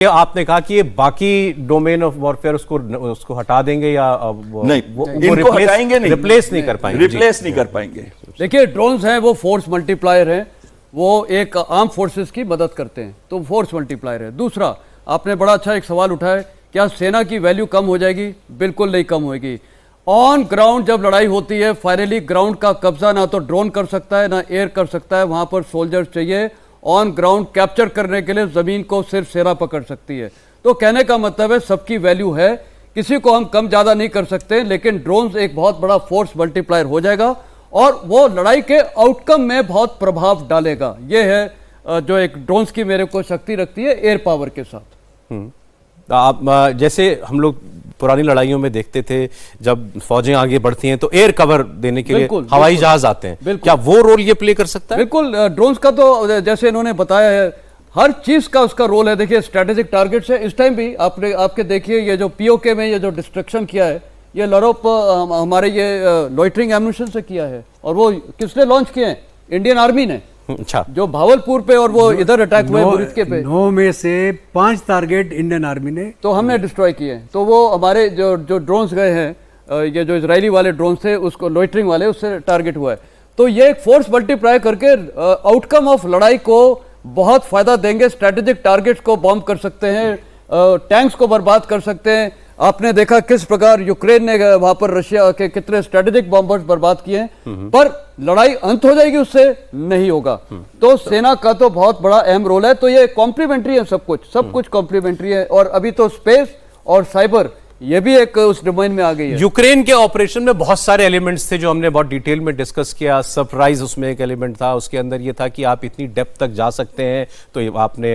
आपने कहा कि ये बाकी डोमेन ऑफ वॉरफेयर उसको हटा देंगे या नहीं, इनको हटाएंगे नहीं, रिप्लेस नहीं कर पाएंगे, रिप्लेस नहीं कर पाएंगे। देखिए, ड्रोन्स हैं वो फोर्स मल्टीप्लायर हैं, वो एक आर्म फोर्सेस की मदद करते हैं, तो फोर्स मल्टीप्लायर है। दूसरा, आपने बड़ा अच्छा एक सवाल उठाया, क्या सेना की वैल्यू कम हो जाएगी? बिल्कुल नहीं कम होगी। ऑन ग्राउंड जब लड़ाई होती है, फाइनली ग्राउंड का कब्जा ना तो ड्रोन कर सकता है ना एयर कर सकता है, वहां पर सोल्जर्स चाहिए। ऑन ग्राउंड कैप्चर करने के लिए जमीन को सिर्फ सेना पकड़ सकती है। तो कहने का मतलब है सबकी वैल्यू है, किसी को हम कम ज्यादा नहीं कर सकते, लेकिन ड्रोन्स एक बहुत बड़ा फोर्स मल्टीप्लायर हो जाएगा और वो लड़ाई के आउटकम में बहुत प्रभाव डालेगा। ये है जो एक ड्रोन्स की मेरे को शक्ति रखती है एयर पावर के साथ। आप जैसे हम लोग पुरानी लड़ाइयों में देखते थे, जब फौजें आगे बढ़ती हैं तो एयर कवर देने के लिए हवाई जहाज आते हैं, क्या वो रोल ये प्ले कर सकता है? बिल्कुल, ड्रोन्स का तो जैसे इन्होंने बताया है, हर चीज का उसका रोल है। देखिए, स्ट्रेटेजिक टारगेट्स है। इस टाइम भी आपके देखिए, ये जो पीओके में ये जो डिस्ट्रक्शन किया है, ये लड़ोप हमारे ये लॉइटरिंग एम्यूनिशन से किया है, और वो किसने लॉन्च किए हैं? इंडियन आर्मी ने। अच्छा, जो भावलपुर पे और वो इधर अटैक हुए बुरितके पे, 9 में से 5 टारगेट इंडियन आर्मी ने तो हमने डिस्ट्रॉय किए हैं। तो वो हमारे जो ड्रोन्स गए हैं, ये जो इजरायली वाले ड्रोन्स थे, उसको लॉइटरिंग वाले, उससे टारगेट हुआ है। तो ये एक फोर्स मल्टीप्लाई करके आउटकम ऑफ लड़ाई को बहुत फायदा देंगे। स्ट्रेटेजिक टारगेट्स को बॉम्ब कर सकते हैं, टैंक्स को बर्बाद कर सकते हैं। आपने देखा किस प्रकार यूक्रेन ने वहां पर रशिया के कितने स्ट्रेटेजिक बॉम्बर्स बर्बाद किए हैं, पर लड़ाई अंत हो जाएगी उससे? नहीं होगा। तो सेना का तो बहुत बड़ा अहम रोल है। तो ये कॉम्प्लीमेंट्री है, सब कुछ कॉम्प्लीमेंट्री है। और अभी तो स्पेस और साइबर ये भी एक उस डोमेन में आ गई है। यूक्रेन के ऑपरेशन में बहुत सारे एलिमेंट्स थे जो हमने बहुत डिटेल में डिस्कस किया। सरप्राइज उसमें एक एलिमेंट था, उसके अंदर ये था कि आप इतनी डेप्थ तक जा सकते हैं, तो आपने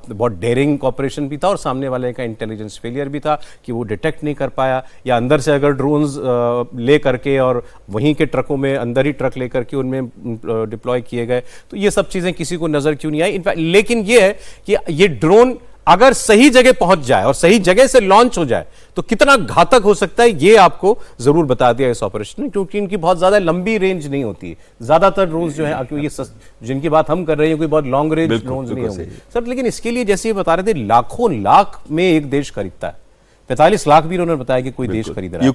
बहुत डेयरिंग ऑपरेशन भी था, और सामने वाले का इंटेलिजेंस फेलियर भी था कि वो डिटेक्ट नहीं कर पाया, या अंदर से अगर ड्रोन्स ले करके और वहीं के ट्रकों में अंदर ही ट्रक लेकर के उनमें डिप्लॉय किए गए, तो ये सब चीजें किसी को नजर क्यों नहीं आई? इनफैक्ट लेकिन ये है कि ये ड्रोन अगर सही जगह पहुंच जाए और सही जगह से लॉन्च हो जाए तो कितना घातक हो सकता है, ये आपको जरूर बता दिया इस ऑपरेशन में, क्योंकि इनकी बहुत ज्यादा लंबी रेंज नहीं होती है। ज्यादातर ड्रोन्स जो है, क्योंकि ये जिनकी बात हम कर रहे हैं कोई बहुत लॉन्ग रेंज ड्रोन्स नहीं होंगे सर। लेकिन इसके लिए जैसे ये बता रहे थे, लाखों लाख में एक देश खरीदता है, 45 लाख भी उन्होंने बताया कि कोई देश खरीद रहा है,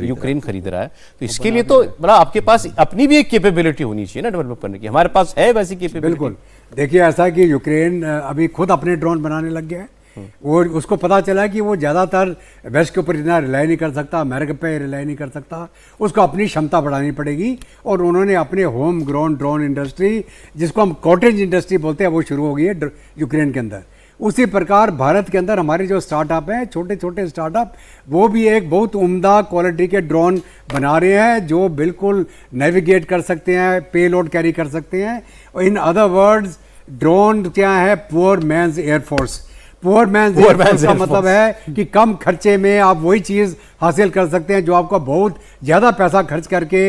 यूक्रेन खरीद रहा है। तो इसके लिए तो बड़ा आपके पास अपनी भी एक कैपेबिलिटी होनी चाहिए ना डेवलप करने की। हमारे पास है वैसी कैपेबिलिटी? बिल्कुल। देखिए, ऐसा है कि यूक्रेन अभी खुद अपने ड्रोन बनाने लग गया है। वो उसको पता चला कि वो ज़्यादातर वेस्ट के ऊपर इतना रिलाई नहीं कर सकता, अमेरिका पे रिलाई नहीं कर सकता, उसको अपनी क्षमता बढ़ानी पड़ेगी। और उन्होंने अपने होम ग्रोन ड्रोन इंडस्ट्री, जिसको हम कॉटेज इंडस्ट्री बोलते हैं, वो शुरू हो गई है यूक्रेन के अंदर। उसी प्रकार भारत के अंदर हमारे जो स्टार्टअप हैं, छोटे छोटे स्टार्टअप, वो भी एक बहुत उम्दा क्वालिटी के ड्रोन बना रहे हैं, जो बिल्कुल नेविगेट कर सकते हैं, पे लोड कैरी कर सकते हैं। और इन अदर वर्ड्स, ड्रोन क्या है? Poor man's air force. Poor man's air force का मतलब है कि कम खर्चे में आप वही चीज़ हासिल कर सकते हैं जो आपको बहुत ज़्यादा पैसा खर्च करके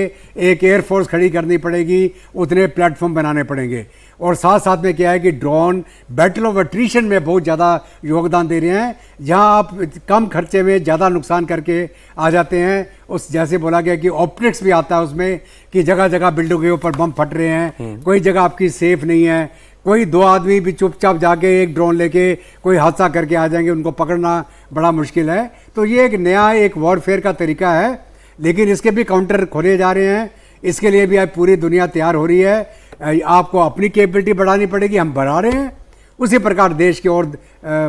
एक एयरफोर्स खड़ी करनी पड़ेगी, उतने प्लेटफॉर्म बनाने पड़ेंगे। और साथ साथ में क्या है कि ड्रोन बैटल ऑफ एट्रिशन में बहुत ज़्यादा योगदान दे रहे हैं, जहां आप कम खर्चे में ज़्यादा नुकसान करके आ जाते हैं। उस जैसे बोला गया कि ऑप्टिक्स भी आता है उसमें, कि जगह जगह बिल्डिंग के ऊपर बम फट रहे हैं, कोई जगह आपकी सेफ नहीं है, कोई 2 आदमी भी चुपचाप जाके एक ड्रोन लेके कोई हादसा करके आ जाएंगे, उनको पकड़ना बड़ा मुश्किल है। तो ये एक नया एक वॉरफेयर का तरीका है, लेकिन इसके भी काउंटर खोले जा रहे हैं। इसके लिए भी आज पूरी दुनिया तैयार हो रही है। आपको अपनी कैपेबिलिटी बढ़ानी पड़ेगी, हम बढ़ा रहे हैं। उसी प्रकार देश के और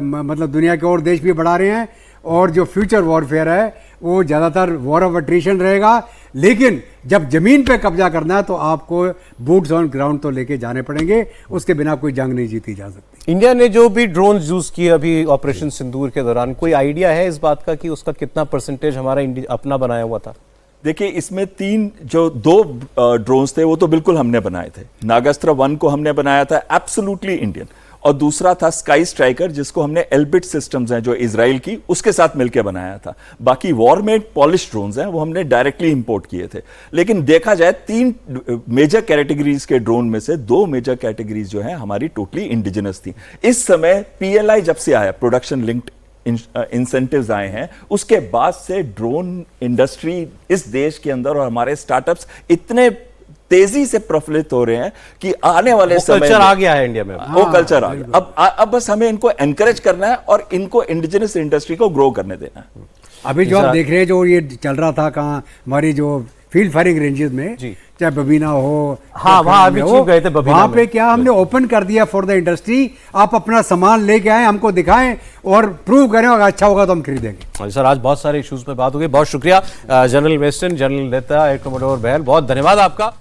मतलब दुनिया के और देश भी बढ़ा रहे हैं। और जो फ्यूचर वॉरफेयर है वो ज़्यादातर वॉर ऑफ एट्रिशन रहेगा, लेकिन जब जमीन पे कब्जा करना है तो आपको बूट्स ऑन ग्राउंड तो लेके जाने पड़ेंगे, उसके बिना कोई जंग नहीं जीती जा सकती। इंडिया ने जो भी ड्रोन यूज किए अभी ऑपरेशन सिंदूर के दौरान, कोई आइडिया है इस बात का कि उसका कितना परसेंटेज हमारा अपना बनाया हुआ था? देखिए, इसमें 2 ड्रोन्स थे, वो तो बिल्कुल हमने बनाए थे। नागास्त्र 1 को हमने बनाया था एब्सोल्युटली इंडियन, और दूसरा था स्काई स्ट्राइकर, जिसको हमने एल्बिट सिस्टम्स हैं जो इजराइल की, उसके साथ मिलकर बनाया था। बाकी वॉरमेड पॉलिश ड्रोन्स हैं वो हमने डायरेक्टली इंपोर्ट किए थे। लेकिन देखा जाए 3 मेजर कैटेगरीज के ड्रोन में से 2 मेजर कैटेगरीज जो हैं हमारी टोटली इंडिजिनस थी। इस समय PLI जब से आया, प्रोडक्शन लिंक्ड इंसेंटिव्स आए हैं, उसके बाद से ड्रोन इंडस्ट्री इस देश के अंदर और हमारे स्टार्टअप्स इतने तेजी से प्रफुल्लित हो रहे हैं कि आने वाले समय कल्चर में आ गया है इंडिया में। वो कल्चर आ गया। अब बस हमें इनको एनकरेज करना है और इनको इंडिजिनस इंडस्ट्री को ग्रो करने देना है। अभी जो आप देख रहे हैं जो ये चल रहा था कहाँ हमारी जो फील्ड फायरिंग रेंजेस में, जी। चाहे बबीना हो, हाँ, वहाँ अभी चीफ गए थे बबीना वहाँ में। पे क्या हमने ओपन कर दिया फॉर द इंडस्ट्री, आप अपना सामान लेके आए, हमको दिखाएं और प्रूव करें, अगर अच्छा होगा तो हम खरीदेंगे। सर आज बहुत सारे इश्यूज पे बात हो गई, बहुत शुक्रिया जनरल वेस्टर्न, जनरल नेता एयर कमोडोर बहल, बहुत धन्यवाद आपका।